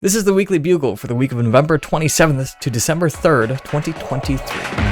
This is the Weekly Bugle for the week of November 27th to December 3rd, 2023.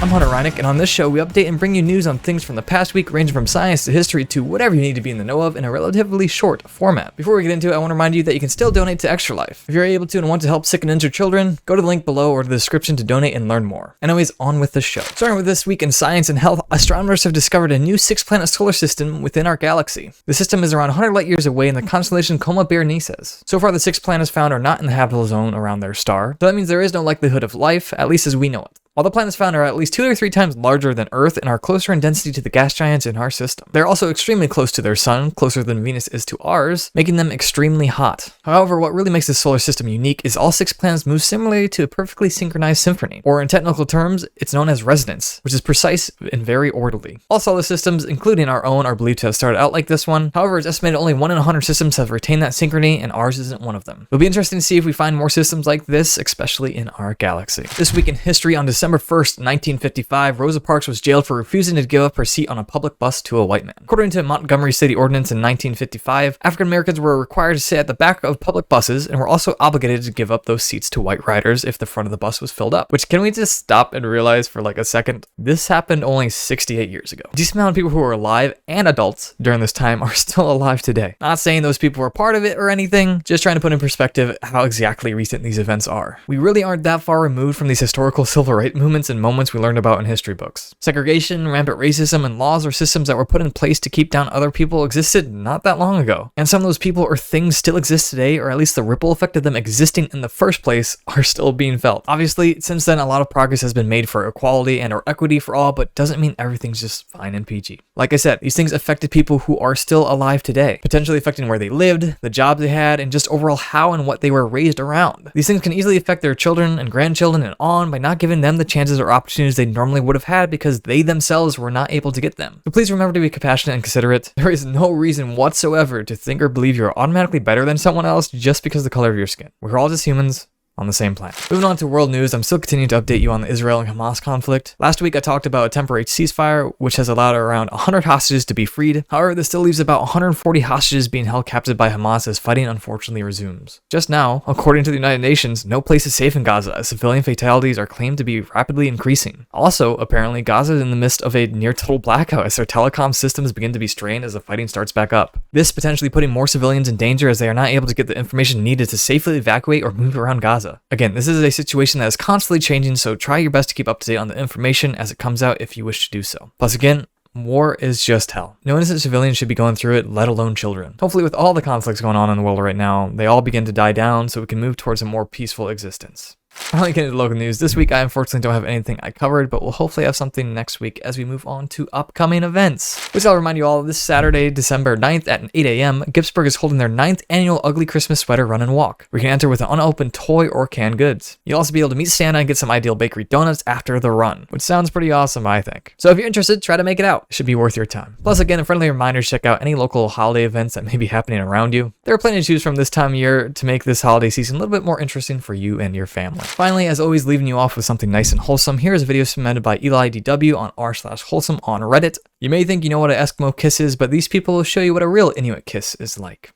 I'm Hunter Reineck, and on this show we update and bring you news on things from the past week, ranging from science to history to whatever you need to be in the know of in a relatively short format. Before we get into it, I want to remind you that you can still donate to Extra Life. If you're able to and want to help sick and injured children, go to the link below or to the description to donate and learn more. Anyways, on with the show. Starting with this week in science and health, astronomers have discovered a new 6-planet solar system within our galaxy. The system is around 100 light years away in the constellation Coma Berenices. So far, the 6 planets found are not in the habitable zone around their star, so that means there is no likelihood of life, at least as we know it. All the planets found are at least 2 or 3 times larger than Earth and are closer in density to the gas giants in our system. They're also extremely close to their sun, closer than Venus is to ours, making them extremely hot. However, what really makes this solar system unique is all 6 planets move similarly to a perfectly synchronized symphony, or in technical terms, it's known as resonance, which is precise and very orderly. All solar systems, including our own, are believed to have started out like this one. However, it's estimated only 1 in 100 systems have retained that synchrony, and ours isn't one of them. It'll be interesting to see if we find more systems like this, especially in our galaxy. This week in history, on December 1st, 1955, Rosa Parks was jailed for refusing to give up her seat on a public bus to a white man. According to Montgomery City Ordinance in 1955, African Americans were required to sit at the back of public buses and were also obligated to give up those seats to white riders if the front of the bus was filled up. Which, can we just stop and realize for like a second? This happened only 68 years ago. A decent amount of people who were alive and adults during this time are still alive today. Not saying those people were part of it or anything, just trying to put in perspective how exactly recent these events are. We really aren't that far removed from these historical civil rights movements and moments we learned about in history books. Segregation, rampant racism, and laws or systems that were put in place to keep down other people existed not that long ago. And some of those people or things still exist today, or at least the ripple effect of them existing in the first place are still being felt. Obviously, since then, a lot of progress has been made for equality and or equity for all, but doesn't mean everything's just fine and peachy. Like I said, these things affected people who are still alive today, potentially affecting where they lived, the jobs they had, and just overall how and what they were raised around. These things can easily affect their children and grandchildren and on by not giving them the chances or opportunities they normally would have had because they themselves were not able to get them. So please remember to be compassionate and considerate. There is no reason whatsoever to think or believe you're automatically better than someone else just because of the color of your skin. We're all just humans on the same planet. Moving on to world news, I'm still continuing to update you on the Israel and Hamas conflict. Last week I talked about a temporary ceasefire, which has allowed around 100 hostages to be freed. However, this still leaves about 140 hostages being held captive by Hamas as fighting unfortunately resumes. Just now, according to the United Nations, no place is safe in Gaza as civilian fatalities are claimed to be rapidly increasing. Also, apparently, Gaza is in the midst of a near total blackout as their telecom systems begin to be strained as the fighting starts back up. This potentially putting more civilians in danger as they are not able to get the information needed to safely evacuate or move around Gaza. Again, this is a situation that is constantly changing, so try your best to keep up to date on the information as it comes out if you wish to do so. Plus again, war is just hell. No innocent civilians should be going through it, let alone children. Hopefully with all the conflicts going on in the world right now, they all begin to die down so we can move towards a more peaceful existence. Finally getting to local news. This week I unfortunately don't have anything I covered, but we'll hopefully have something next week as we move on to upcoming events. Which I'll remind you all, this Saturday, December 9th at 8 a.m., GIBSONBURG is holding their 9th annual Ugly Christmas Sweater Run and Walk, where you can enter with an unopened toy or canned goods. You'll also be able to meet Santa and get some Ideal Bakery donuts after the run, which sounds pretty awesome, I think. So if you're interested, try to make it out. It should be worth your time. Plus again, a friendly reminder to check out any local holiday events that may be happening around you. There are plenty to choose from this time of year to make this holiday season a little bit more interesting for you and your family. Finally, as always, leaving you off with something nice and wholesome. Here is a video submitted by Eli DW on r/wholesome on Reddit. You may think you know what an Eskimo kiss is, but these people will show you what a real Inuit kiss is like.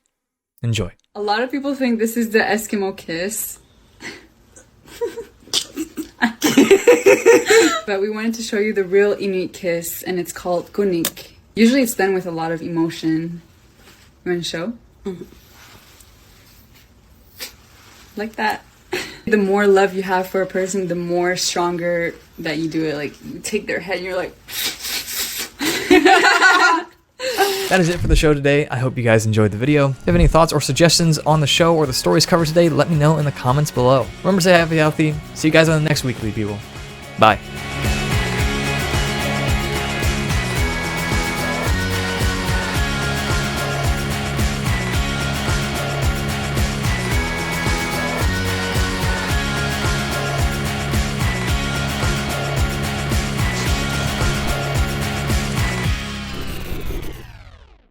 Enjoy. A lot of people think this is the Eskimo kiss. But we wanted to show you the real Inuit kiss, and it's called KUNIK. Usually it's done with a lot of emotion. You want to show? Mm-hmm. Like that. The more love you have for a person, the more stronger that you do it. Like, you take their head and you're like... That is it for the show today. I hope you guys enjoyed the video. If you have any thoughts or suggestions on the show or the stories covered today, let me know in the comments below. Remember to stay happy, healthy. See you guys on the next Weekly Bugle. Bye.